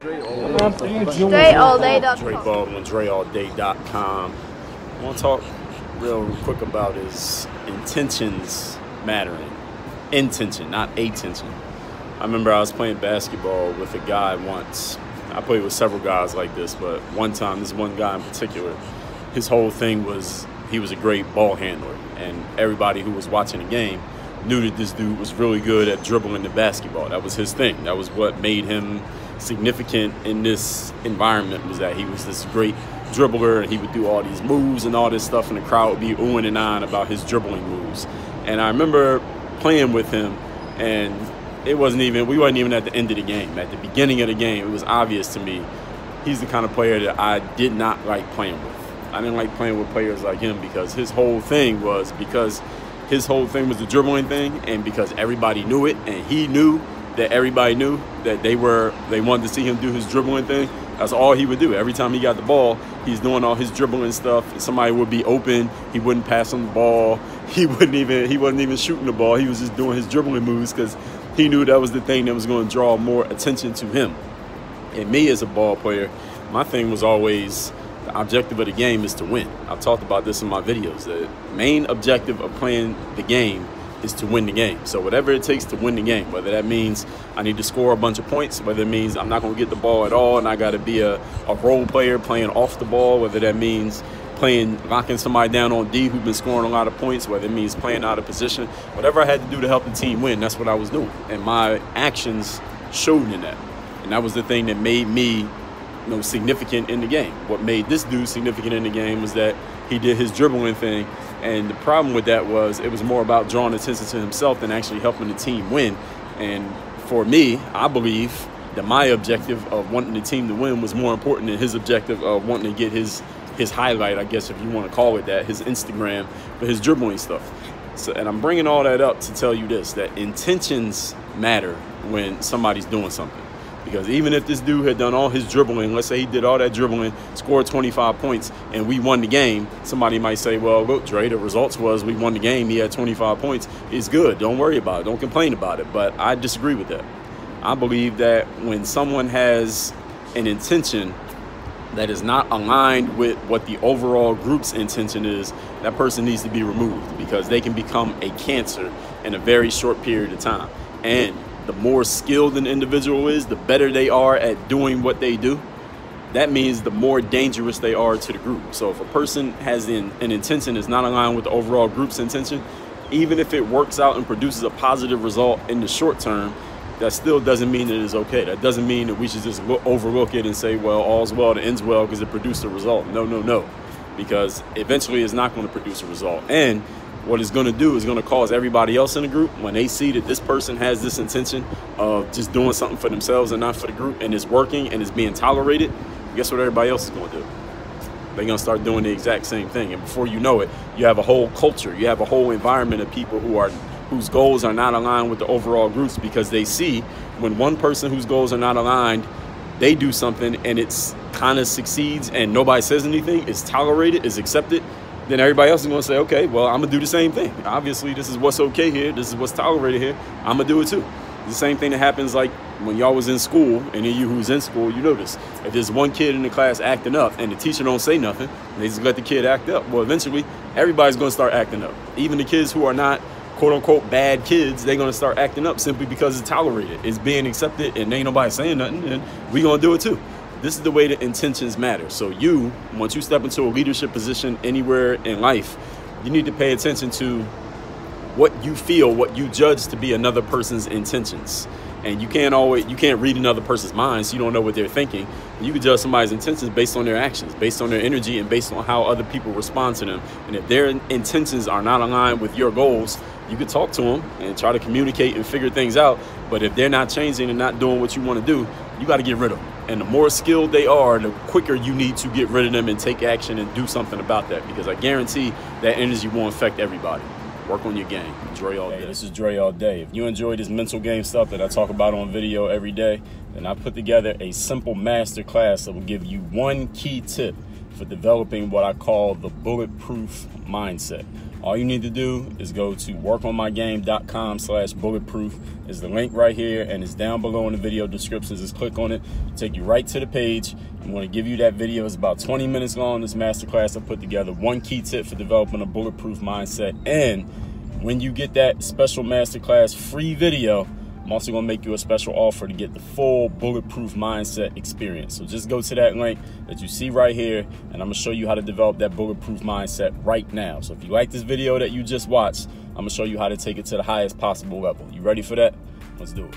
DreAllDay.com. Dre Baldwin, DreAllDay.com. I want to talk real quick about is intentions mattering. Intention, not attention. I remember I was playing basketball with a guy once. I played with several guys like this, but one time, this one guy in particular, his whole thing was he was a great ball handler, and everybody who was watching the game knew that this dude was really good at dribbling the basketball. That was his thing. That was what made him significant in this environment, was that he was this great dribbler and he would do all these moves and all this stuff, and the crowd would be oohing and ahhing about his dribbling moves. And I remember playing with him, and we wasn't even at the end of the game. At the beginning of the game, it was obvious to me he's the kind of player that I did not like playing with. I didn't like playing with players like him because his whole thing was the dribbling thing, and because everybody knew it, and he knew that everybody knew that they wanted to see him do his dribbling thing. That's all he would do. Every time he got the ball, he's doing all his dribbling stuff. And somebody would be open, he wouldn't pass him the ball. He wasn't even shooting the ball. He was just doing his dribbling moves because he knew that was the thing that was going to draw more attention to him. And me as a ball player, my thing was always the objective of the game is to win. I've talked about this in my videos. The main objective of playing the game is to win the game. So whatever it takes to win the game, whether that means I need to score a bunch of points, whether it means I'm not going to get the ball at all and I got to be a role player playing off the ball, whether that means locking somebody down on D who's been scoring a lot of points, whether it means playing out of position, whatever I had to do to help the team win, that's what I was doing. And my actions showed in that. And that was the thing that made me significant in the game. What made this dude significant in the game was that he did his dribbling thing. And the problem with that was it was more about drawing attention to himself than actually helping the team win. And for me, I believe that my objective of wanting the team to win was more important than his objective of wanting to get his highlight, I guess, if you want to call it that, his Instagram, but his dribbling stuff. So, and I'm bringing all that up to tell you this, that intentions matter when somebody's doing something. Because even if this dude had done all his dribbling, let's say he did all that dribbling, scored 25 points, and we won the game, somebody might say, well, look, Dre, the results was we won the game. He had 25 points. It's good. Don't worry about it. Don't complain about it. But I disagree with that. I believe that when someone has an intention that is not aligned with what the overall group's intention is, that person needs to be removed because they can become a cancer in a very short period of time. And the more skilled an individual is, the better they are at doing what they do. That means the more dangerous they are to the group. So if a person has an intention that's not aligned with the overall group's intention, even if it works out and produces a positive result in the short term, that still doesn't mean that it's okay. That doesn't mean that we should just overlook it and say, well, all's well that ends well because it produced a result. No. Because eventually it's not going to produce a result. And what it's going to do is going to cause everybody else in the group, when they see that this person has this intention of just doing something for themselves and not for the group, and it's working and it's being tolerated, guess what everybody else is going to do? They're going to start doing the exact same thing. And before you know it, you have a whole culture, you have a whole environment of people whose goals are not aligned with the overall groups, because they see when one person whose goals are not aligned, they do something and it's kind of succeeds and nobody says anything, it's tolerated, it's accepted, then everybody else is going to say, okay, well, I'm going to do the same thing. Obviously, this is what's okay here. This is what's tolerated here. I'm going to do it too. The same thing that happens like when y'all was in school, and then you who's in school, you notice if there's one kid in the class acting up and the teacher don't say nothing, they just let the kid act up. Well, eventually, everybody's going to start acting up. Even the kids who are not, quote unquote, bad kids, they're going to start acting up simply because it's tolerated. It's being accepted and ain't nobody saying nothing, and we going to do it too. This is the way that intentions matter. So once you step into a leadership position anywhere in life, you need to pay attention to what you feel, what you judge to be another person's intentions. And you can't read another person's mind, so you don't know what they're thinking. You can judge somebody's intentions based on their actions, based on their energy, and based on how other people respond to them. And if their intentions are not aligned with your goals, you can talk to them and try to communicate and figure things out. But if they're not changing and not doing what you want to do, you got to get rid of them. And the more skilled they are, the quicker you need to get rid of them and take action and do something about that. Because I guarantee that energy won't affect everybody. Work on your game. Dre all day. Hey, this is Dre all day. If you enjoy this mental game stuff that I talk about on video every day, then I put together a simple master class that will give you one key tip for developing what I call the bulletproof mindset. All you need to do is go to workonmygame.com/bulletproof. Is the link right here, and it's down below in the video descriptions. Just click on it, take you right to the page. I'm going to give you that video. It's about 20 minutes long, this masterclass I put together. 1 key tip for developing a bulletproof mindset. And when you get that special masterclass free video, I'm also going to make you a special offer to get the full bulletproof mindset experience. So just go to that link that you see right here, and I'm going to show you how to develop that bulletproof mindset right now. So if you like this video that you just watched, I'm going to show you how to take it to the highest possible level. You ready for that? Let's do it.